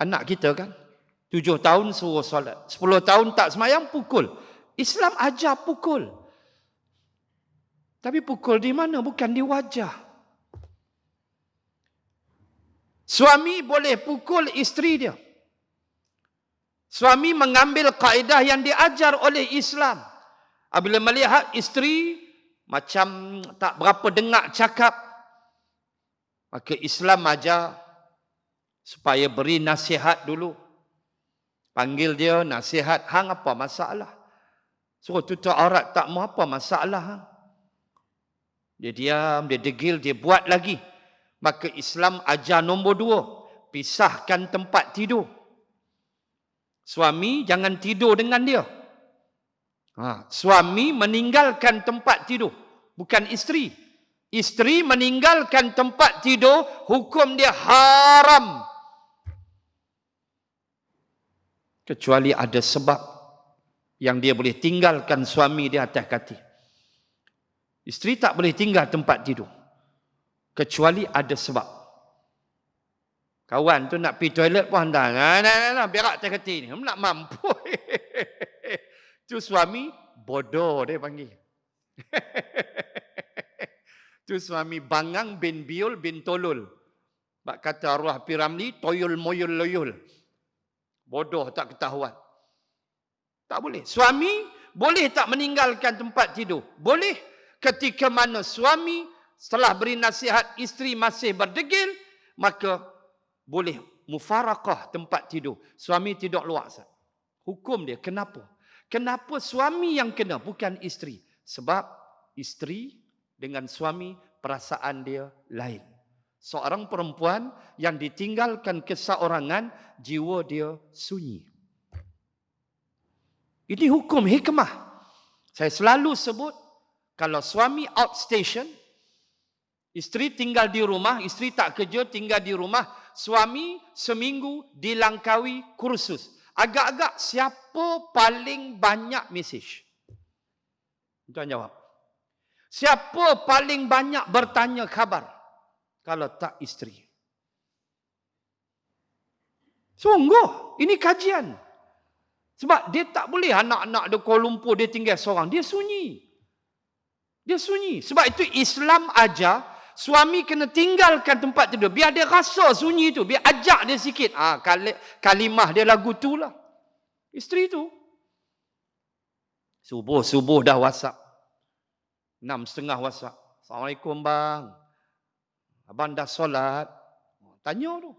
Speaker 1: Anak kita kan, 7 tahun suruh solat. 10 tahun tak semayang, pukul. Islam ajar pukul. Tapi pukul di mana? Bukan di wajah. Suami boleh pukul isteri dia. Suami mengambil kaedah yang diajar oleh Islam. Apabila melihat isteri macam tak berapa dengar cakap, maka Islam ajar supaya beri nasihat dulu. Panggil dia, nasihat. Hang apa masalah? Suruh tutup aurat, tak mau apa masalah hang? Dia diam, dia degil, dia buat lagi. Maka Islam ajar nombor 2. Pisahkan tempat tidur. Suami jangan tidur dengan dia. Suami meninggalkan tempat tidur. Bukan isteri. Isteri meninggalkan tempat tidur, hukum dia haram. Kecuali ada sebab yang dia boleh tinggalkan suami dia atas kaki. Isteri tak boleh tinggal tempat tidur. Kecuali ada sebab. Kawan tu nak pergi toilet pun hantar. Nah, berak atas kaki ni. Nak mampu. Tu suami bodoh dia panggil. Tu suami bangang bin biul bin tolol. Bak kata arwah Piramli, toyul moyul loyul. Bodoh tak ketahuan. Tak boleh. Suami boleh tak meninggalkan tempat tidur? Boleh. Ketika mana suami setelah beri nasihat, isteri masih berdegil, maka boleh mufarakah tempat tidur. Suami tidur luar. Hukum dia, kenapa? Kenapa suami yang kena, bukan isteri? Sebab isteri dengan suami perasaan dia lain. Seorang perempuan yang ditinggalkan keseorangan, jiwa dia sunyi. Ini hukum hikmah. Saya selalu sebut, kalau suami outstation, isteri tinggal di rumah, isteri tak kerja, tinggal di rumah, suami seminggu dilangkaui kursus. Agak-agak siapa paling banyak mesej? Tuan jawab. Siapa paling banyak bertanya khabar? Kalau tak isteri. Sungguh, ini kajian. Sebab dia tak boleh anak-anak dia Kuala Lumpur dia tinggal seorang. Dia sunyi. Dia sunyi. Sebab itu Islam ajar suami kena tinggalkan tempat tidur. Biar dia rasa sunyi tu. Biar ajak dia sikit. Kalimah dia lagu tu lah. Isteri tu. Subuh dah WhatsApp. 6.30 WhatsApp. Assalamualaikum bang. Abang dah solat. Tanya tu.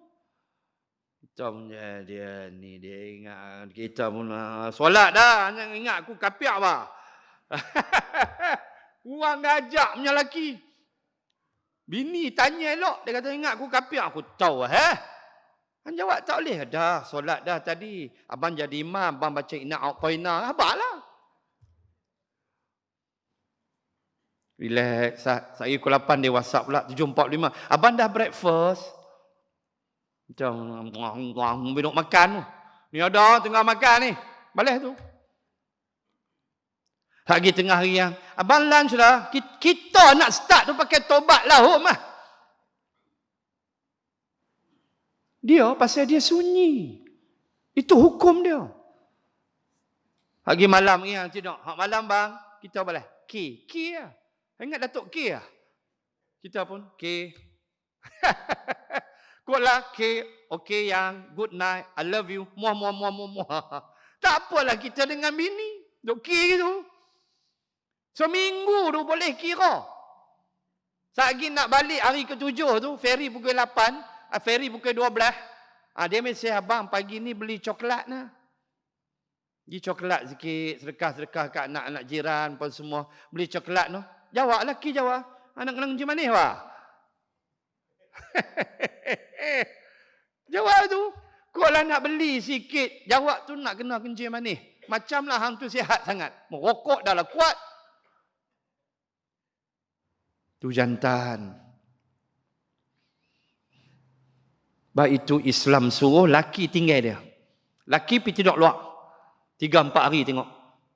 Speaker 1: Kita punya dia ni. Dia ingat kita pun solat dah. Ingat aku kapiak bah. Kurang gajak punya lelaki. Bini tanya elok. Dia kata ingat aku kapiak. Aku tahu Han jawab tak boleh. Dah solat dah tadi. Abang jadi imam. Abang baca inna a'tayna. Abanglah. Relax. Saya pukul 8 dia WhatsApp pula. 7.45. Abang dah breakfast. Macam duduk makan tu. Ni ada tengah makan ni. Balas tu. Lagi tengah hari yang abang lunch dah. Kita nak start tu pakai tobat lah. Dia pasal dia sunyi. Itu hukum dia. Lagi malam ni yang tidak. Malam bang. Kita balas. K lah. Ingat Datuk K lah. Kita pun K. Kuatlah K. Okay yang. Good night. I love you. Muah. Tak apalah kita dengan bini. Duk K gitu. Seminggu tu boleh kira. Lagi nak balik hari ke-7 tu. Ferry pukul 8. Ferry pukul 12. Dia mesej abang pagi ni beli coklat lah. Pergi coklat sikit. Sedekah-sedekah kat anak-anak jiran pun semua. Beli coklat tu. Jawab lelaki jawab. Anak kena kencing manis wah. Jawab tu. Kalau nak beli sikit. Jawab tu nak kena kencing manis. Macamlah hang tu sihat sangat. Merokok dah lah kuat. Tu jantan. Sebab itu Islam suruh laki tinggal dia. Laki pergi tidur luar. 3-4 hari tengok.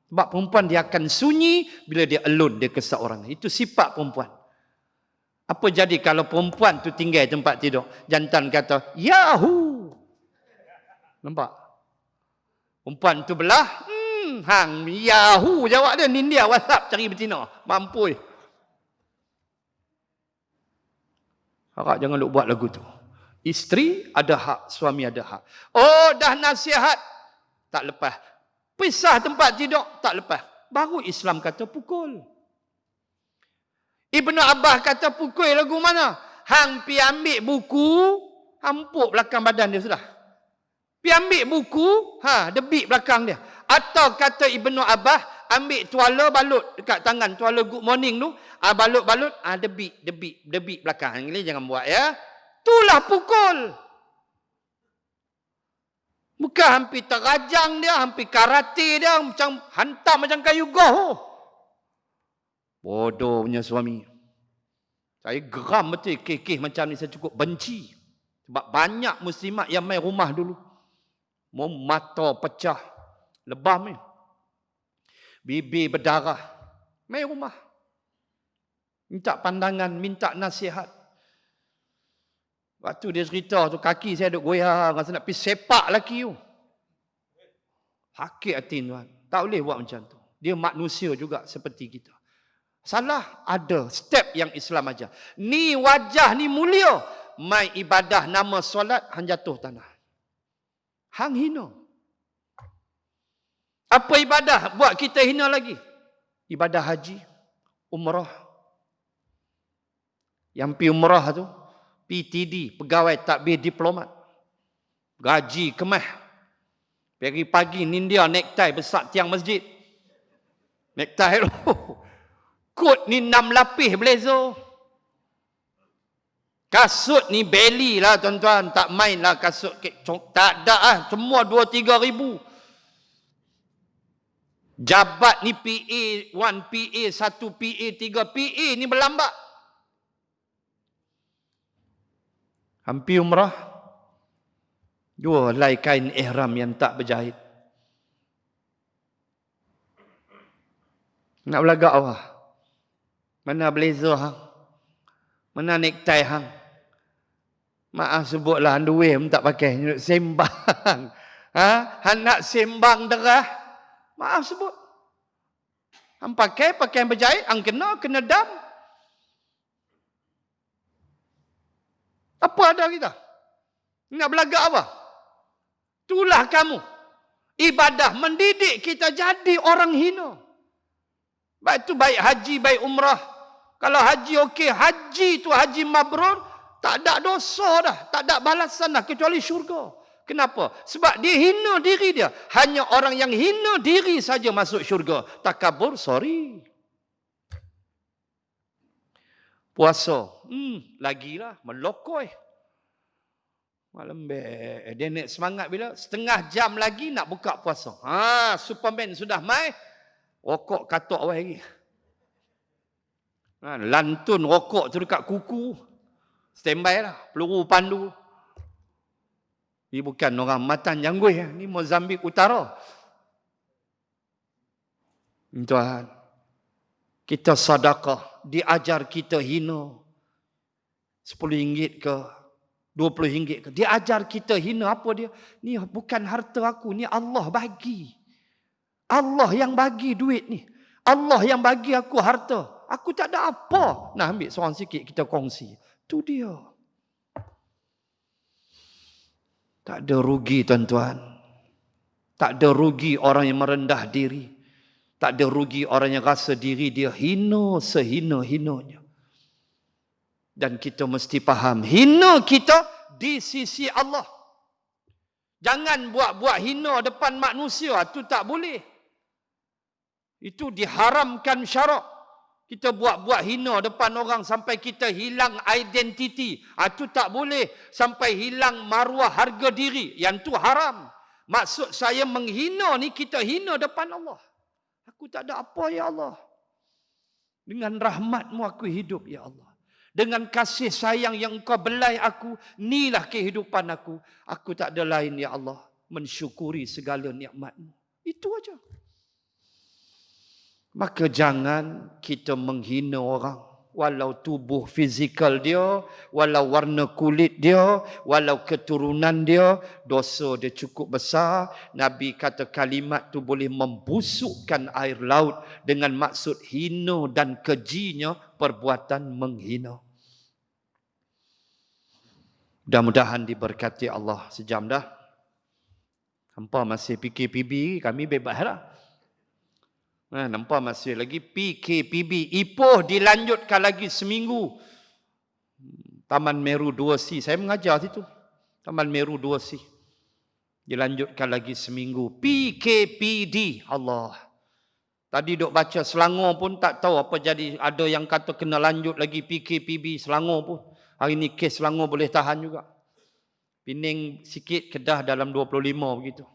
Speaker 1: Sebab perempuan dia akan sunyi bila dia alone dia ke seorang. Itu sifat perempuan. Apa jadi kalau perempuan tu tinggal tempat tidur? Jantan kata, Yahoo! Nampak? Perempuan tu belah. Hang Yahoo jawab dia. Ni dia WhatsApp cari betina. Mampu. Harap jangan lu buat lagu tu. Isteri ada hak, suami ada hak. Oh, dah nasihat. Tak lepas. Pisah tempat tidur. Tak lepas. Baru Islam kata pukul. Ibnu Abbas kata pukul lagu mana? Hang pi ambil buku. Hampuk belakang badan dia sudah. Pi ambil buku. Debit belakang dia. Atau kata Ibnu Abbas. Ambil tuala balut dekat tangan. Tuala good morning tu. Balut-balut. Debit belakang. Ini jangan buat ya. Itulah pukul. Bukan hampir terajang dia, hampir karate dia, macam hantam macam kayu goh. Bodoh punya suami. Saya geram betul kes-kes macam ni, saya cukup benci. Sebab banyak muslimat yang main rumah dulu. Mata pecah. Lebam ni. Bibir berdarah. Main rumah. Minta pandangan, minta nasihat. Waktu dia cerita tu kaki saya duk goyang. Rasa nak pergi sepak lelaki tu. Sakit hati tuan. Tak boleh buat macam tu. Dia manusia juga seperti kita. Salah ada step yang Islam ajar. Ni wajah ni mulia. Mai ibadah nama solat hang jatuh tanah. Hang hina. Apa ibadah buat kita hina lagi? Ibadah haji, umrah. Yang pi umrah tu PTD, pegawai takbir diplomat. Gaji kemah. Pagi-pagi nindia necktie besar tiang masjid. Necktie tu. Kot ni 6 lapis blazer. Kasut ni belly lah tuan-tuan. Tak main lah kasut. Tak ada lah. Semua 2-3 ribu. Jabat ni PA 1, PA 1, PA 3, PA ni berlambak. Hampir umrah. Dua helai kain ihram yang tak berjahit. Nak belagak apa? Mana blazer hang? Mana necktie hang? Maaf sebutlah underwear pun tak pakai, nak sembang. Hang nak sembang derah? Maaf sebut. Hang pakai pakaian berjahit, hang kena dam. Apa ada kita? Nak belagak apa? Itulah kamu. Ibadah mendidik kita jadi orang hina. Baik itu baik haji, baik umrah. Kalau haji okey, haji tu haji mabrur, tak ada dosa dah, tak ada balasan dah kecuali syurga. Kenapa? Sebab dia hina diri dia. Hanya orang yang hina diri saja masuk syurga. Takabur, sorry. Puasa. Lagilah, melokoi. Malam dia nak semangat bila? Setengah jam lagi nak buka puasa. Superman sudah mai. Rokok katok awal lagi. Lantun rokok tu dekat kuku. Standby lah. Peluru pandu. Ini bukan orang Matan Janggui. Ini Mozambik Utara. Tuhan. Kita sedekah. Diajar kita hina. RM10 ke. RM20 ke. Dia ajar kita hina apa dia? Ni bukan harta aku. Ni Allah bagi. Allah yang bagi duit ni. Allah yang bagi aku harta. Aku tak ada apa. Nah, ambil seorang sikit kita kongsi. Tu dia. Tak ada rugi tuan-tuan. Tak ada rugi orang yang merendah diri. Tak ada rugi orang yang rasa diri dia hina sehina-hinanya. Dan kita mesti faham. Hina kita di sisi Allah. Jangan buat-buat hina depan manusia. Itu tak boleh. Itu diharamkan syarak. Kita buat-buat hina depan orang sampai kita hilang identiti. Itu tak boleh. Sampai hilang maruah harga diri. Yang tu haram. Maksud saya menghina ni kita hina depan Allah. Aku tak ada apa ya Allah. Dengan rahmat-Mu aku hidup ya Allah. Dengan kasih sayang yang Engkau belai aku. Inilah kehidupan aku. Aku tak ada lain ya Allah. Mensyukuri segala nikmat-Mu. Itu aja. Maka jangan kita menghina orang. Walau tubuh fizikal dia, walau warna kulit dia, walau keturunan dia, dosa dia cukup besar. Nabi kata kalimat tu boleh membusukkan air laut dengan maksud hina dan kejinya perbuatan menghina. Mudah-mudahan diberkati Allah. Sejam dah. Hampa masih PKPB, kami bebas lah. Nampak masih lagi PKPB. Ipoh dilanjutkan lagi seminggu. Taman Meru 2C. Saya mengajar situ. Taman Meru 2C. Dilanjutkan lagi seminggu. PKPD. Allah. Tadi duk baca Selangor pun tak tahu apa jadi. Ada yang kata kena lanjut lagi PKPB Selangor pun. Hari ni kes Selangor boleh tahan juga. Pening sikit, Kedah dalam 25 begitu.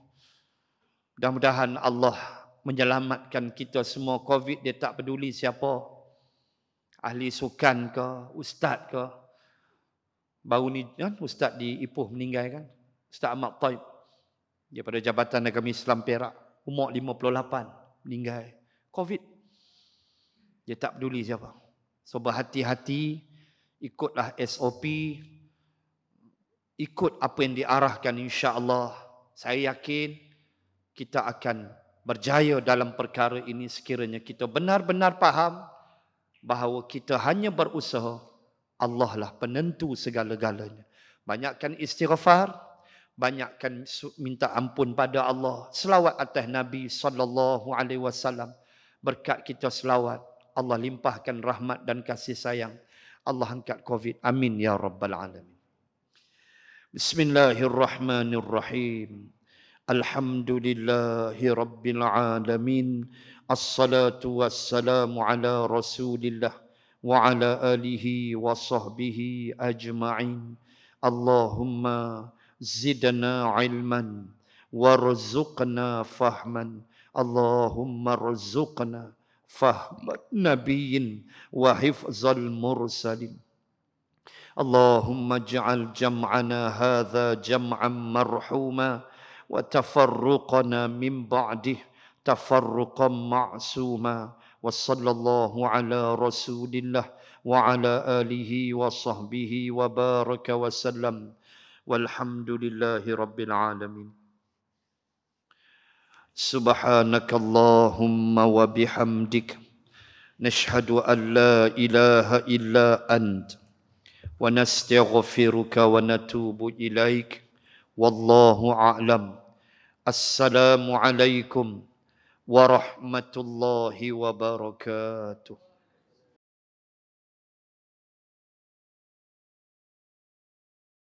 Speaker 1: Mudah-mudahan Allah menyelamatkan kita semua. Covid dia tak peduli siapa. Ahli sukan ke, ustaz ke. Baru ni kan ustaz di Ipoh meninggal kan. Ustaz Ahmad Taib. Dia pada Jabatan Agama Islam Perak. Umur 58 meninggal. Covid. Dia tak peduli siapa. So berhati-hati. Ikutlah SOP. Ikut apa yang diarahkan insya-Allah. Saya yakin kita akan berjaya dalam perkara ini sekiranya kita benar-benar faham bahawa kita hanya berusaha, Allah lah penentu segala-galanya. Banyakkan istighfar, banyakkan minta ampun pada Allah, selawat atas Nabi sallallahu alaihi wasallam. Berkat kita selawat, Allah limpahkan rahmat dan kasih sayang. Allah angkat Covid. Amin ya rabbal alamin. Bismillahirrahmanirrahim. Alhamdulillahi rabbil alamin. Assalatu wassalamu ala rasulillah wa ala alihi wa sahbihi ajma'in. Allahumma zidna ilman warzuqna fahman. Allahumma rzuqna fahman nabiyyin wa hifzal mursalin. اللهم اجعل جمعنا هذا جمعا مرحوما وتفرقنا من بعده تفرقا معصوما وصلى الله على رسول الله وعلى آله وصحبه وبارك وسلم والحمد لله رب العالمين. سبحانك اللهم وبحمدك نشهد أن لا إله إلا أنت ونستغفرك ونتوب إليك والله أعلم. السلام عليكم ورحمة الله وبركاته.